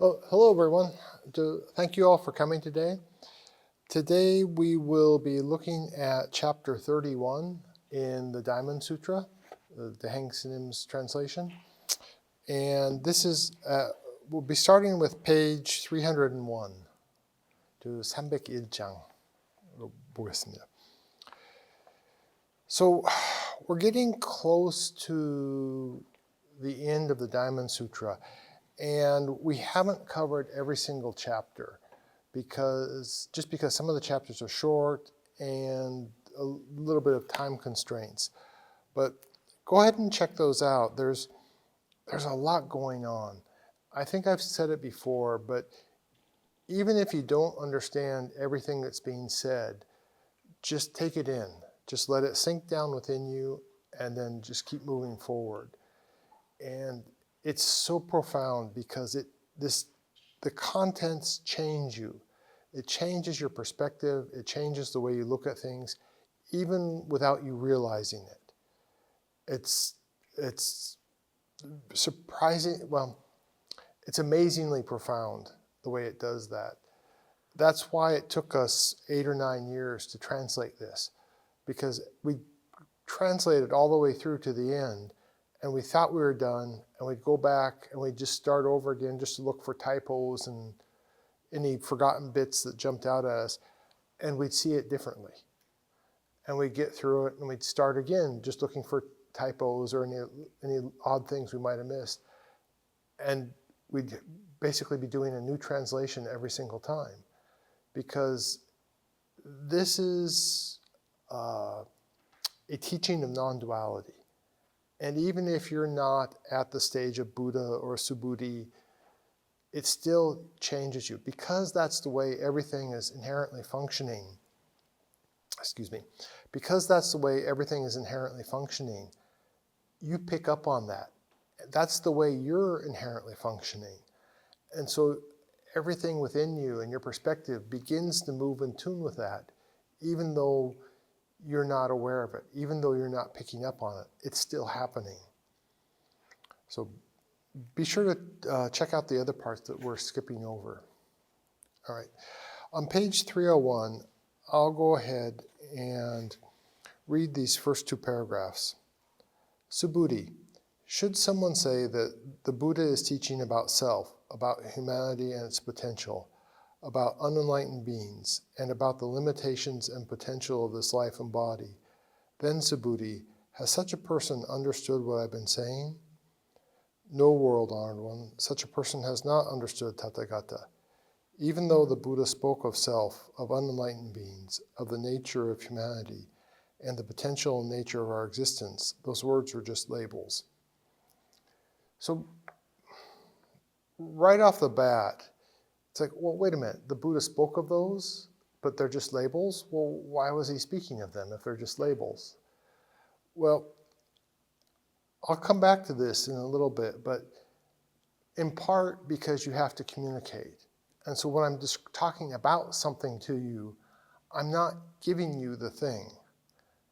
Oh, hello everyone. Thank you all for coming today. Today we will be looking at chapter 31 in the Diamond Sutra, the Daehaeng Sunim's translation. And this is, we'll be starting with page 301 to 301장 보겠습니다. So we're getting close to the end of the Diamond Sutra. And we haven't covered every single chapter because some of the chapters are short and a little bit of time constraints. But go ahead and check those out. There's a lot going on. I think I've said it before, but even if you don't understand everything that's being said, just take it in. Just let it sink down within you and then just keep moving forward. And it's so profound because the contents change you. It changes your perspective. It changes the way you look at things, even without you realizing it. It's surprising. Well, it's amazingly profound the way it does that. That's why it took us 8 or 9 years to translate this, because we translated all the way through to the end. And we thought we were done, and we'd go back and we'd just start over again just to look for typos and any forgotten bits that jumped out at us, and we'd see it differently. And we'd get through it and we'd start again just looking for typos or any odd things we might have missed. And we'd basically be doing a new translation every single time, because this is a teaching of non-duality. And even if you're not at the stage of Buddha or Subhuti, it still changes you, because that's the way everything is inherently functioning. Because that's the way everything is inherently functioning, you pick up on that. That's the way you're inherently functioning. And so everything within you and your perspective begins to move in tune with that, even though you're not aware of it, even though you're not picking up on it. It's still happening. So be sure to check out the other parts that we're skipping over. All right. On page 301, I'll go ahead and read these first 2 paragraphs. Subhuti. Should someone say that the Buddha is teaching about self, about humanity and its potential, about unenlightened beings, and about the limitations and potential of this life and body, then, Subhuti, has such a person understood what I've been saying? No, world-honored one, such a person has not understood Tathagata. Even though the Buddha spoke of self, of unenlightened beings, of the nature of humanity, and the potential nature of our existence, those words were just labels. So, right off the bat, it's like, well, wait a minute, the Buddha spoke of those, but they're just labels? Well, why was he speaking of them if they're just labels? Well, I'll come back to this in a little bit, but in part because you have to communicate. And so when I'm just talking about something to you, I'm not giving you the thing,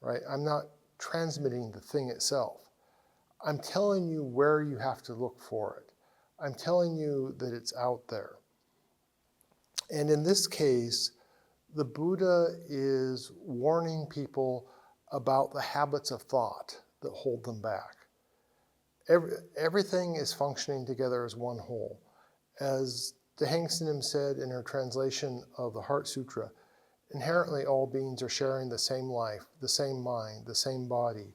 right? I'm not transmitting the thing itself. I'm telling you where you have to look for it. I'm telling you that it's out there. And in this case, the Buddha is warning people about the habits of thought that hold them back. Everything is functioning together as one whole. As Daehaeng Sunim said in her translation of the Heart Sutra, inherently all beings are sharing the same life, the same mind, the same body,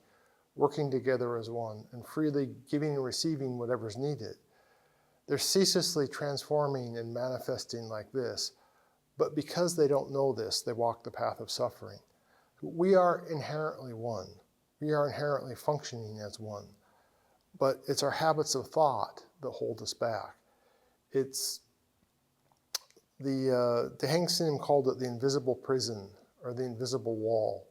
working together as one, and freely giving and receiving whatever's needed. They're ceaselessly transforming and manifesting like this, but because they don't know this, they walk the path of suffering. We are inherently one. We are inherently functioning as one, but it's our habits of thought that hold us back. It's the Daehaeng Sunim called it the invisible prison or the invisible wall.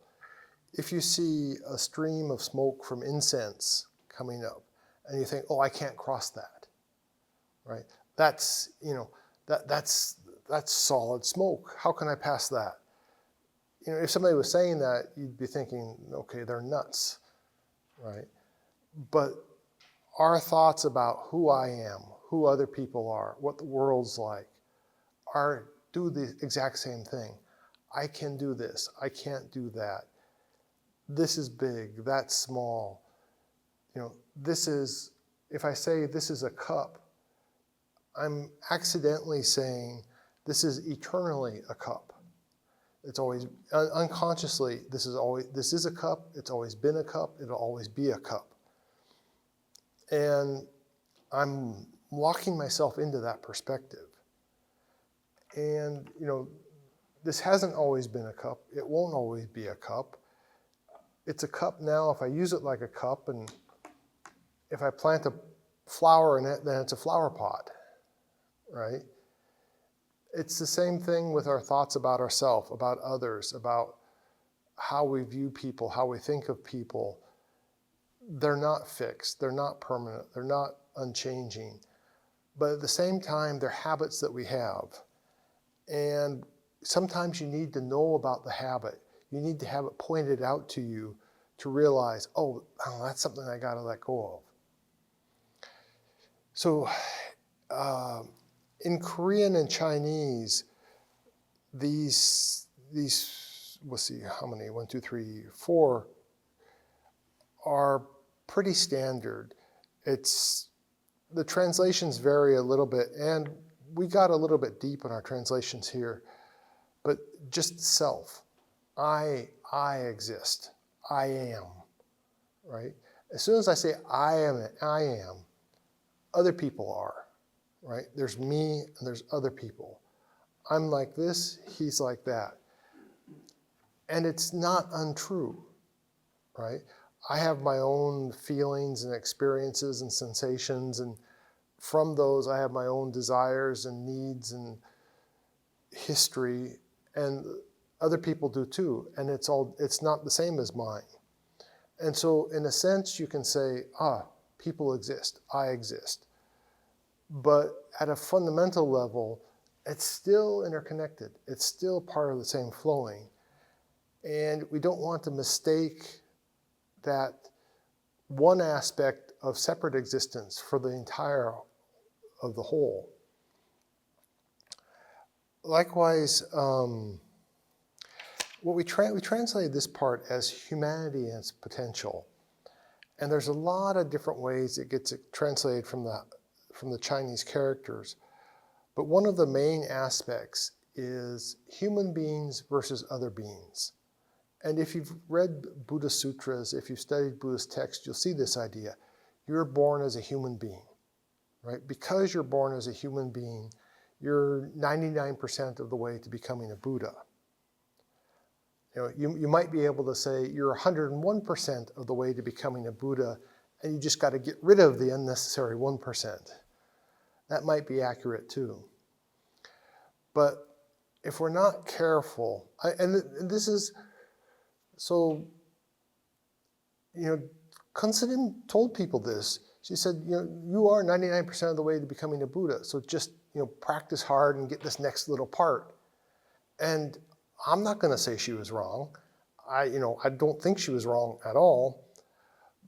If you see a stream of smoke from incense coming up and you think, oh, I can't cross that, right? That's solid smoke. How can I pass that? If somebody was saying that, you'd be thinking, okay, they're nuts, right? But our thoughts about who I am, who other people are, what the world's like, do the exact same thing. I can do this, I can't do that. This is big, that's small. This is, if I say this is a cup, I'm accidentally saying this is eternally a cup. It's always, unconsciously, this is a cup, it's always been a cup, it'll always be a cup. And I'm locking myself into that perspective. And, this hasn't always been a cup, it won't always be a cup. It's a cup now if I use it like a cup, and if I plant a flower in it, then it's a flower pot, right? It's the same thing with our thoughts about ourselves, about others, about how we view people, how we think of people. They're not fixed, they're not permanent, they're not unchanging. But at the same time, they're habits that we have. And sometimes you need to know about the habit. You need to have it pointed out to you to realize, oh, that's something I got to let go of. So in Korean and Chinese, these we'll see how many, 1, 2, 3, 4, are pretty standard. The translations vary a little bit, and we got a little bit deep in our translations here, but just self. I exist. I am, right? As soon as I say I am, other people are, right? There's me and there's other people. I'm like this, he's like that. And it's not untrue, right? I have my own feelings and experiences and sensations, and from those I have my own desires and needs and history, and other people do too, and it's not the same as mine. And so in a sense you can say, people exist, I exist. But at a fundamental level, it's still interconnected. It's still part of the same flowing. And we don't want to mistake that one aspect of separate existence for the entire of the whole. Likewise, we translated this part as humanity and its potential. And there's a lot of different ways it gets translated from the Chinese characters. But one of the main aspects is human beings versus other beings. And if you've read Buddhist sutras, if you've studied Buddhist texts, you'll see this idea. You're born as a human being, right? Because you're born as a human being, you're 99% of the way to becoming a Buddha. You might be able to say you're 101% of the way to becoming a Buddha, and you just got to get rid of the unnecessary 1%. That might be accurate too. But if we're not careful, this is, so, Sunim told people this. She said, you are 99% of the way to becoming a Buddha, so just, practice hard and get this next little part. And I'm not going to say she was wrong. I don't think she was wrong at all,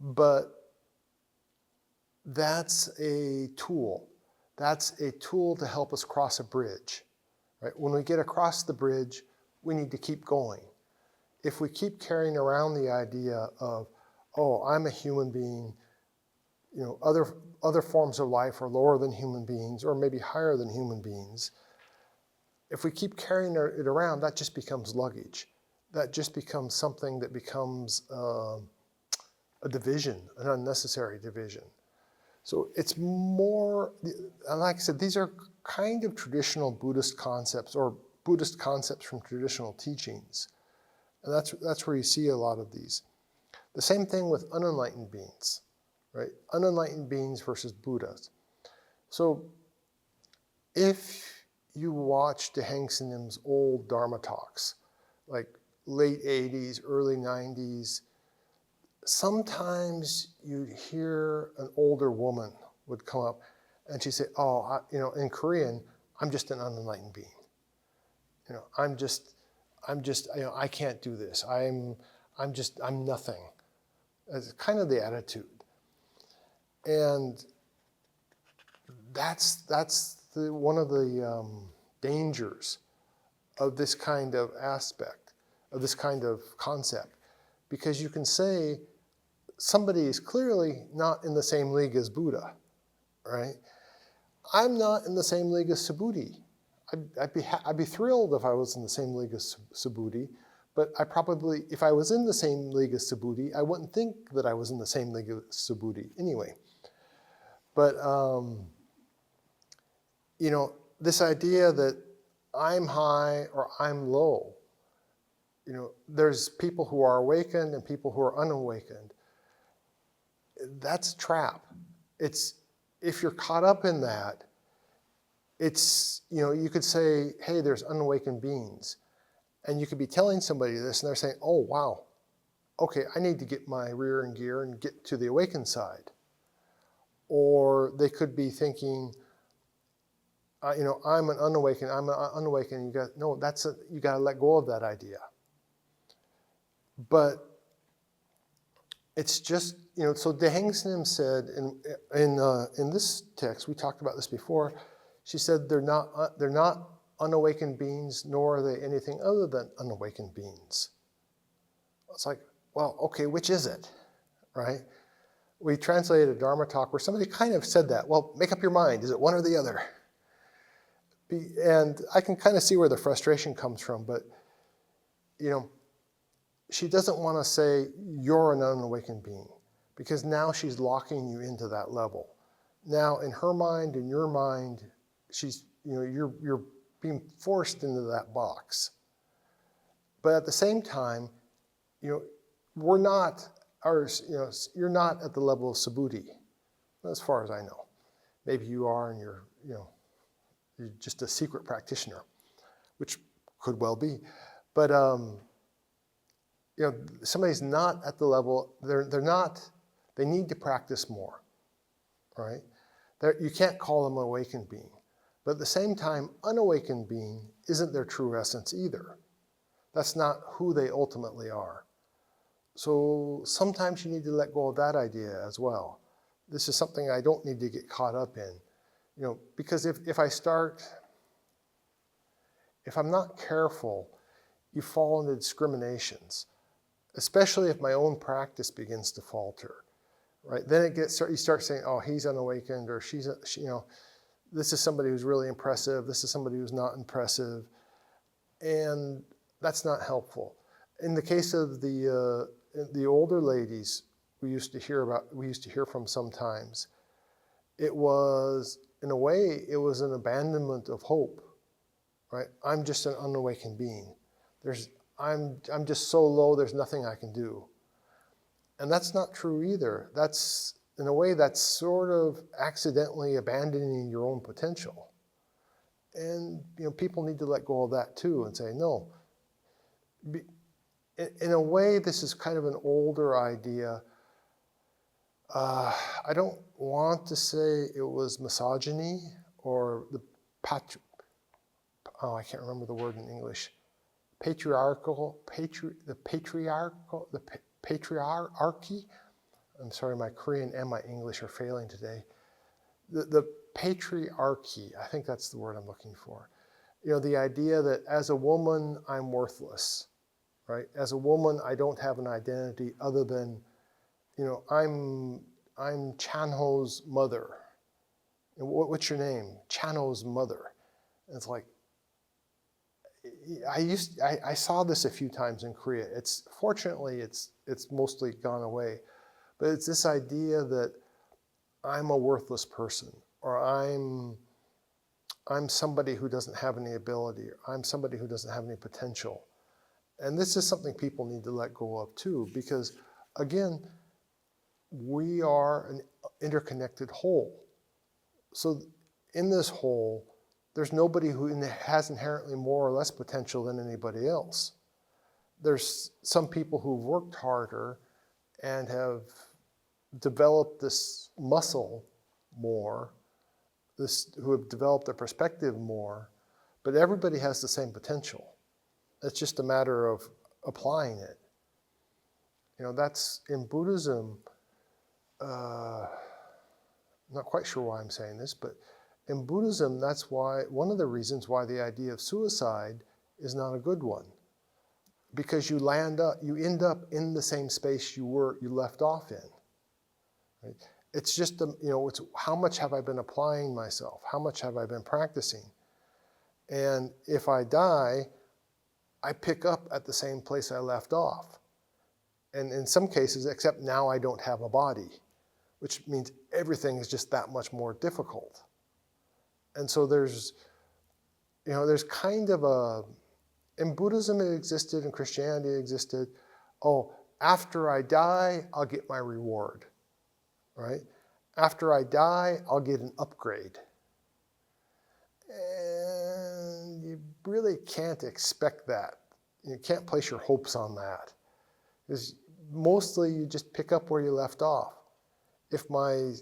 but that's a tool. That's a tool to help us cross a bridge, right? When we get across the bridge, we need to keep going. If we keep carrying around the idea of, I'm a human being, other forms of life are lower than human beings or maybe higher than human beings. If we keep carrying it around, that just becomes luggage. That just becomes something that becomes a division, an unnecessary division. So it's more, like I said, these are kind of traditional Buddhist concepts or Buddhist concepts from traditional teachings. And that's where you see a lot of these. The same thing with unenlightened beings, right? Unenlightened beings versus Buddhas. So if you watch Daehaeng Sunim's old Dharma talks, like late 80s, early 90s, sometimes you'd hear an older woman would come up and she'd say, in Korean, I'm just an unenlightened being. I can't do this. I'm nothing. That's kind of the attitude. And that's one of the dangers of this kind of aspect, of this kind of concept, because you can say somebody is clearly not in the same league as Buddha, right? I'm not in the same league as Subhuti. I'd be thrilled if I was in the same league as Subhuti, but I probably, if I was in the same league as Subhuti, I wouldn't think that I was in the same league as Subhuti anyway. But you know, this idea that I'm high or I'm low, you know, there's people who are awakened and people who are unawakened. That's a trap. It's, if you're caught up in that, it's, you know, you could say, hey, there's unawakened beings. And you could be telling somebody this and they're saying, oh, wow, okay, I need to get my rear in gear and get to the awakened side. Or they could be thinking, you know, I'm an unawakened. You got, no, you got to let go of that idea. But it's just, you know, so Daehaeng Sunim said in this text, we talked about this before, she said they're not unawakened beings, nor are they anything other than unawakened beings. It's like, well, okay, which is it, right? We translated a Dharma talk where somebody kind of said that, well, make up your mind, is it one or the other? And I can kind of see where the frustration comes from, but, you know, she doesn't want to say you're an unawakened being, because now she's locking you into that level. Now, in her mind, in your mind, she's, you know, you're being forced into that box. But at the same time, you know, we're not, you know, you're not at the level of Subhuti, as far as I know. Maybe you are, and you're just a secret practitioner, which could well be. But you know, somebody's not at the level, they need to practice more, right? You can't call them an awakened being. But at the same time, unawakened being isn't their true essence either. That's not who they ultimately are. So sometimes you need to let go of that idea as well. This is something I don't need to get caught up in. You know, because if I'm not careful, you fall into discriminations, especially if my own practice begins to falter, right? Then you start saying, oh, he's unawakened, or she, you know, this is somebody who's really impressive, this is somebody who's not impressive, and that's not helpful. In the case of the older ladies we used to hear from sometimes, it was, in a way, it was an abandonment of hope, right? I'm just an unawakened being. I'm just so low, there's nothing I can do. And that's not true either. That's, in a way, that's sort of accidentally abandoning your own potential. And, you know, people need to let go of that too and say, no. In a way, this is kind of an older idea. I don't want to say it was misogyny or the I can't remember the word in English. Patriarchy. I'm sorry, my Korean and my English are failing today. The patriarchy, I think that's the word I'm looking for. You know, the idea that as a woman, I'm worthless, right? As a woman, I don't have an identity other than, you know, I'm Chanho's mother. And what's your name? Chanho's mother. And it's like, I saw this a few times in Korea. Fortunately, it's mostly gone away. But it's this idea that I'm a worthless person, or I'm somebody who doesn't have any ability, or I'm somebody who doesn't have any potential. And this is something people need to let go of too, because again, we are an interconnected whole. So in this whole, there's nobody who has inherently more or less potential than anybody else. There's some people who've worked harder and have developed this muscle more, who have developed their perspective more, but everybody has the same potential. It's just a matter of applying it. You know, that's in Buddhism, I'm not quite sure why I'm saying this, but In Buddhism, that's why, one of the reasons why the idea of suicide is not a good one. Because you end up in the same space you left off in. Right? It's just, it's how much have I been applying myself? How much have I been practicing? And if I die, I pick up at the same place I left off. And in some cases, except now I don't have a body, which means everything is just that much more difficult. And so there's kind of a, in Buddhism it existed, in Christianity it existed, after I die, I'll get my reward, right? After I die, I'll get an upgrade. And you really can't expect that. You can't place your hopes on that. Because mostly you just pick up where you left off. If my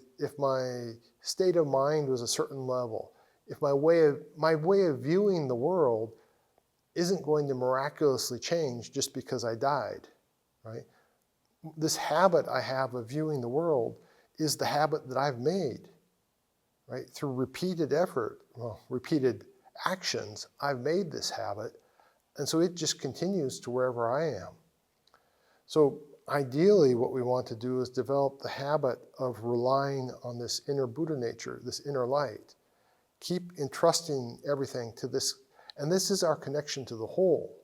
state of mind was a certain level, if my way of viewing the world isn't going to miraculously change just because I died, right? This habit I have of viewing the world is the habit that I've made, right? Through repeated effort, repeated actions, I've made this habit, and so it just continues to wherever I am. So ideally, what we want to do is develop the habit of relying on this inner Buddha nature, this inner light. Keep entrusting everything to this, and this is our connection to the whole,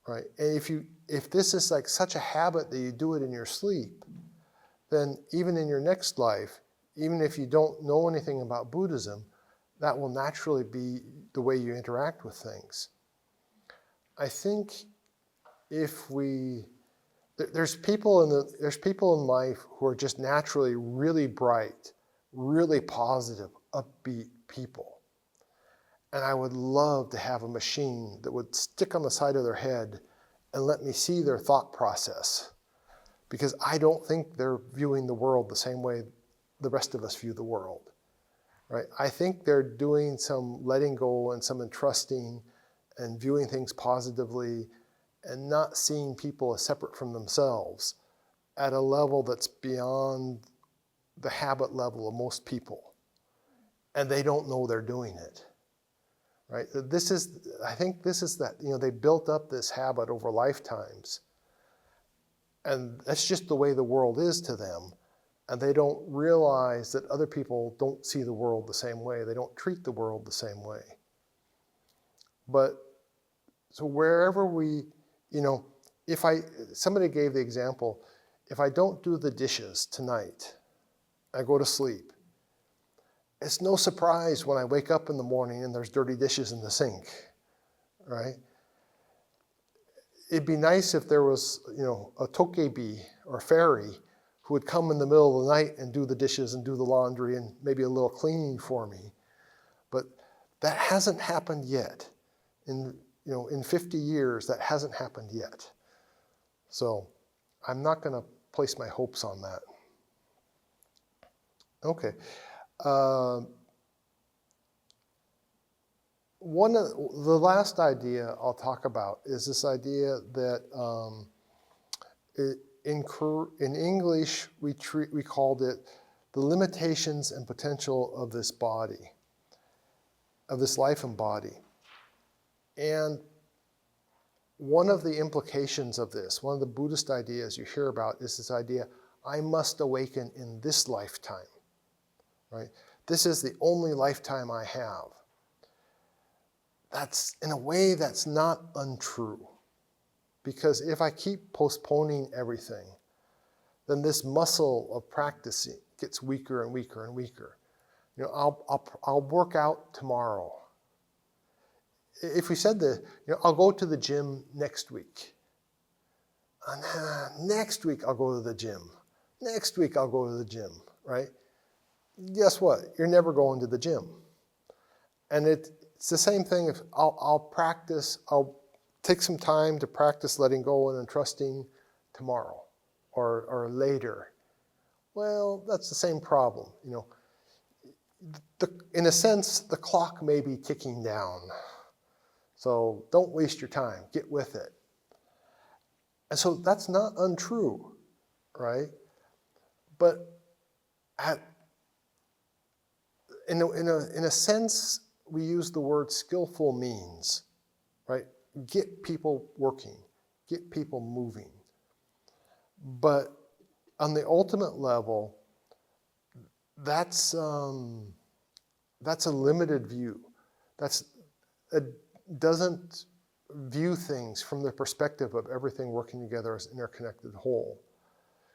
right? And if this is like such a habit that you do it in your sleep, then even in your next life, even if you don't know anything about Buddhism, that will naturally be the way you interact with things. I think there's people in life who are just naturally really bright, really positive, upbeat people. And I would love to have a machine that would stick on the side of their head and let me see their thought process. Because I don't think they're viewing the world the same way the rest of us view the world. Right? I think they're doing some letting go and some entrusting and viewing things positively and not seeing people as separate from themselves at a level that's beyond the habit level of most people. And they don't know they're doing it. Right? I think this is that, they built up this habit over lifetimes. And that's just the way the world is to them. And they don't realize that other people don't see the world the same way. They don't treat the world the same way. But, so wherever somebody gave the example, if I don't do the dishes tonight, I go to sleep. It's no surprise when I wake up in the morning and there's dirty dishes in the sink, right? It'd be nice if there was, a tokebi or fairy who would come in the middle of the night and do the dishes and do the laundry and maybe a little cleaning for me. But that hasn't happened yet. In 50 years, that hasn't happened yet. So I'm not going to place my hopes on that. Okay. The last idea I'll talk about is this idea that in English we called it the limitations and potential of this body, of this life and body. And one of the implications of this, one of the Buddhist ideas you hear about is this idea, I must awaken in this lifetime, right? This is the only lifetime I have. In a way, that's not untrue. Because if I keep postponing everything, then this muscle of practicing gets weaker and weaker and weaker. I'll work out tomorrow. If we said that, I'll go to the gym next week. Next week I'll go to the gym. Next week I'll go to the gym, right? Guess what? You're never going to the gym. And it's the same thing if I'll take some time to practice letting go and entrusting tomorrow or later. Well, that's the same problem. In a sense, the clock may be ticking down. So don't waste your time. Get with it. And so that's not untrue, right? But in a sense, we use the word skillful means, right? Get people working, get people moving. But on the ultimate level, that's a limited view. It doesn't view things from the perspective of everything working together as an interconnected whole.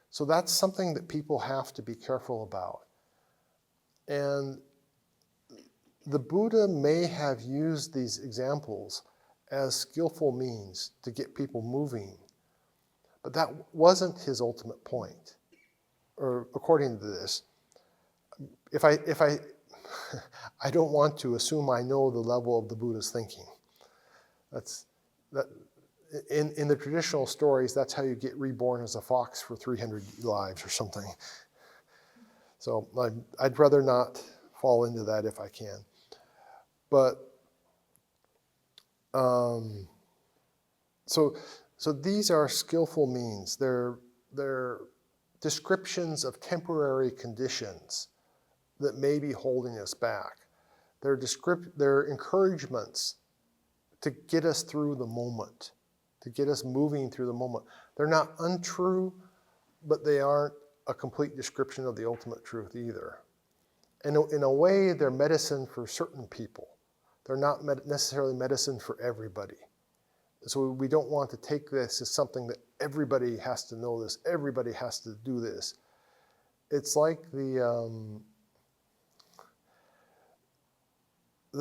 So that's something that people have to be careful about. And the Buddha may have used these examples as skillful means to get people moving, but that wasn't his ultimate point. Or according to this, if I I don't want to assume I know the level of the Buddha's thinking. In the traditional stories, that's how you get reborn as a fox for 300 lives or something. So I'd rather not fall into that if I can. But so these are skillful means. They're descriptions of temporary conditions that may be holding us back. They're encouragements to get us through the moment, to get us moving through the moment. They're not untrue, but they aren't a complete description of the ultimate truth either. And in a way, they're medicine for certain people. They're not necessarily medicine for everybody. So we don't want to take this as something that everybody has to know this, everybody has to do this. It's like the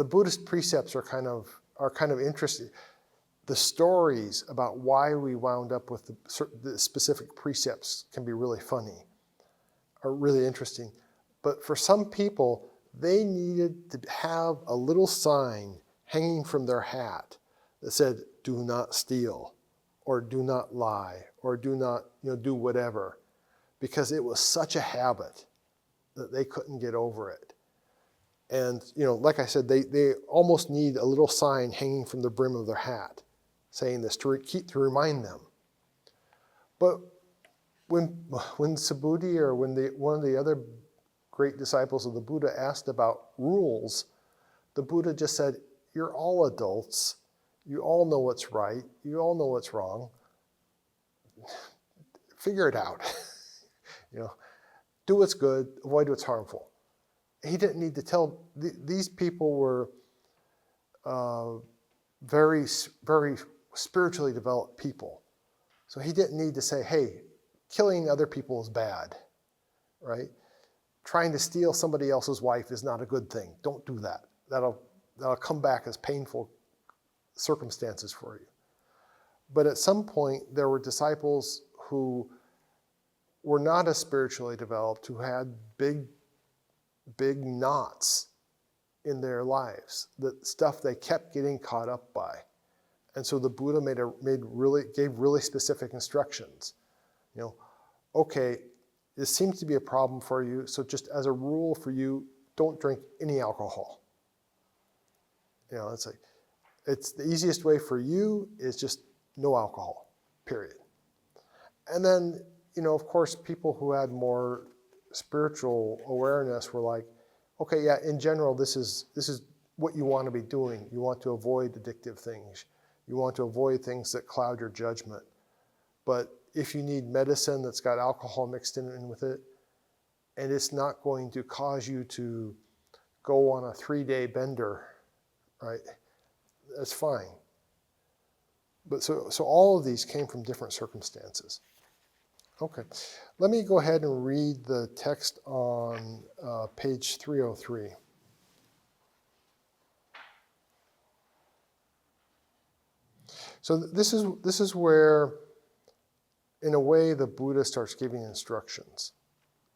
Buddhist precepts are kind of interesting. The stories about why we wound up with the specific precepts can be really funny, are really interesting. But for some people, they needed to have a little sign hanging from their hat that said, "Do not steal," or "Do not lie," or "Do not, do whatever," because it was such a habit that they couldn't get over it. And, like I said, they almost need a little sign hanging from the brim of their hat saying this to remind them. But when Subhuti or when one of the other great disciples of the Buddha asked about rules, the Buddha just said, "You're all adults. You all know what's right. You all know what's wrong. Figure it out. Do what's good, avoid what's harmful." He didn't need to tell. These people were very, very spiritually developed people. So he didn't need to say, "Hey, killing other people is bad," right? Trying to steal somebody else's wife is not a good thing. Don't do that. That'll come back as painful circumstances for you. But at some point, there were disciples who were not as spiritually developed, who had big knots in their lives, the stuff they kept getting caught up by. And so the Buddha gave really specific instructions. Okay, this seems to be a problem for you, so just as a rule for you, don't drink any alcohol. It's the easiest way for you is just no alcohol, period. And then, of course, people who had more spiritual awareness were like, okay, yeah, in general, this is what you want to be doing. You want to avoid addictive things. You want to avoid things that cloud your judgment. But if you need medicine that's got alcohol mixed in with it, and it's not going to cause you to go on a 3-day bender, right? That's fine. But so all of these came from different circumstances. Okay, let me go ahead and read the text on page 303. So this is where, in a way, the Buddha starts giving instructions.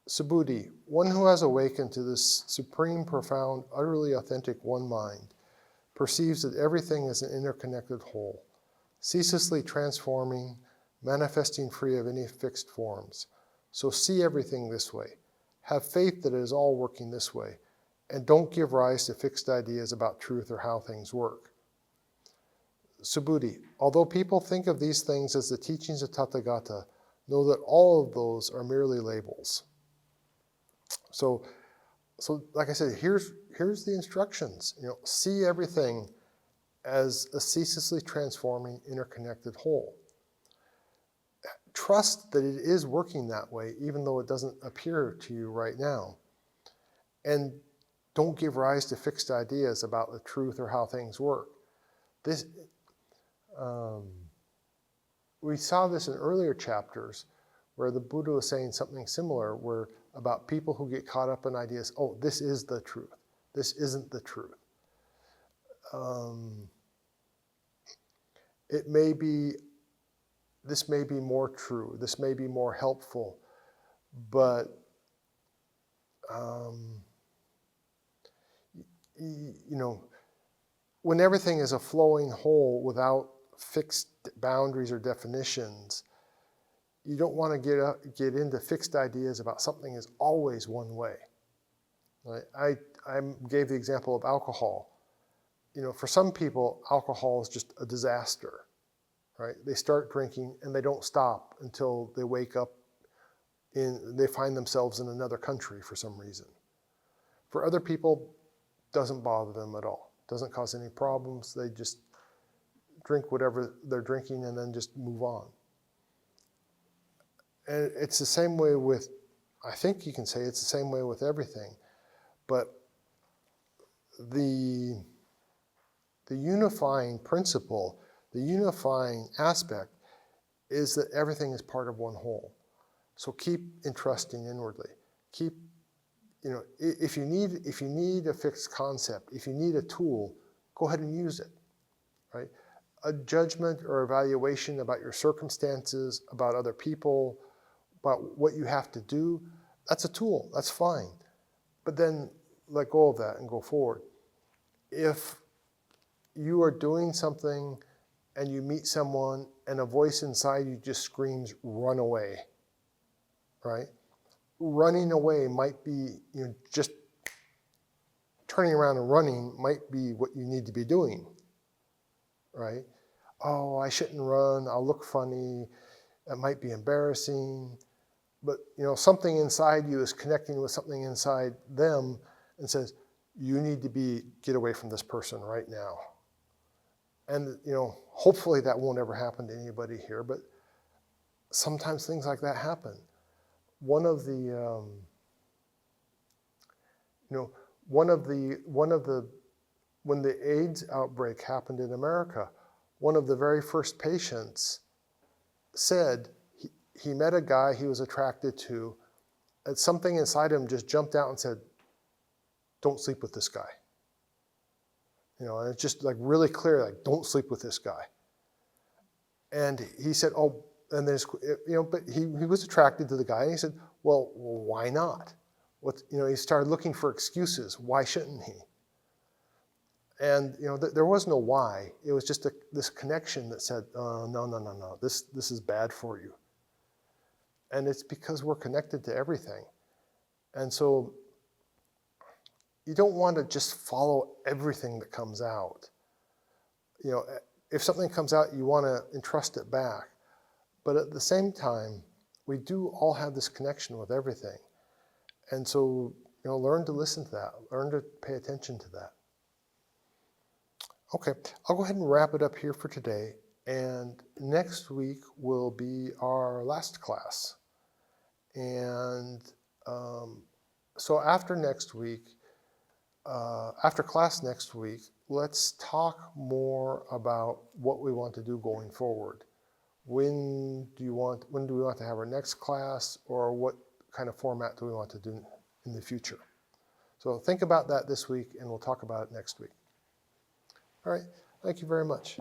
Subhuti, one who has awakened to this supreme, profound, utterly authentic one mind, perceives that everything is an interconnected whole, ceaselessly transforming, manifesting free of any fixed forms. So see everything this way. Have faith that it is all working this way, and don't give rise to fixed ideas about truth or how things work. Subhuti, although people think of these things as the teachings of Tathagata, know that all of those are merely labels. So So like I said, here's the instructions. See everything as a ceaselessly transforming, interconnected whole. Trust that it is working that way, even though it doesn't appear to you right now. And don't give rise to fixed ideas about the truth or how things work. We saw this in earlier chapters where the Buddha was saying something similar, where about people who get caught up in ideas, oh, this is the truth. This isn't the truth. This may be more true. This may be more helpful, but when everything is a flowing whole without fixed boundaries or definitions, you don't want to get into fixed ideas about something is always one way. Right? I gave the example of alcohol. For some people, alcohol is just a disaster. Right? They start drinking and they don't stop until they wake up they find themselves in another country for some reason. For other people, it doesn't bother them at all. It doesn't cause any problems. They just drink whatever they're drinking and then just move on. And it's the same way with, I think you can say it's the same way with everything. But the unifying principle, the unifying aspect is that everything is part of one whole. So keep entrusting inwardly. Keep, if you need a fixed concept, if you need a tool, go ahead and use it, right? A judgment or evaluation about your circumstances, about other people, about what you have to do, that's a tool, that's fine. But then let go of that and go forward. If you are doing something and you meet someone and a voice inside you just screams, run away, right? Running away might be, just turning around and running might be what you need to be doing, right? Oh, I shouldn't run, I'll look funny, it might be embarrassing. But, something inside you is connecting with something inside them and says, you need to get away from this person right now. And, hopefully that won't ever happen to anybody here, but sometimes things like that happen. When the AIDS outbreak happened in America, one of the very first patients said he met a guy he was attracted to, and something inside him just jumped out and said, don't sleep with this guy. And it's just like really clear, like, don't sleep with this guy. And he said, oh, and there's, but he was attracted to the guy, and he said, well, why not? He started looking for excuses. Why shouldn't he? And, there was no why. It was just this connection that said, no, this is bad for you. And it's because we're connected to everything. And so you don't want to just follow everything that comes out. If something comes out, you want to entrust it back. But at the same time, we do all have this connection with everything. And so, learn to listen to that. Learn to pay attention to that. Okay, I'll go ahead and wrap it up here for today. And next week will be our last class. And so after next week, after class next week, let's talk more about what we want to do going forward. When do we want to have our next class, or what kind of format do we want to do in the future? So think about that this week, and we'll talk about it next week. All right, thank you very much.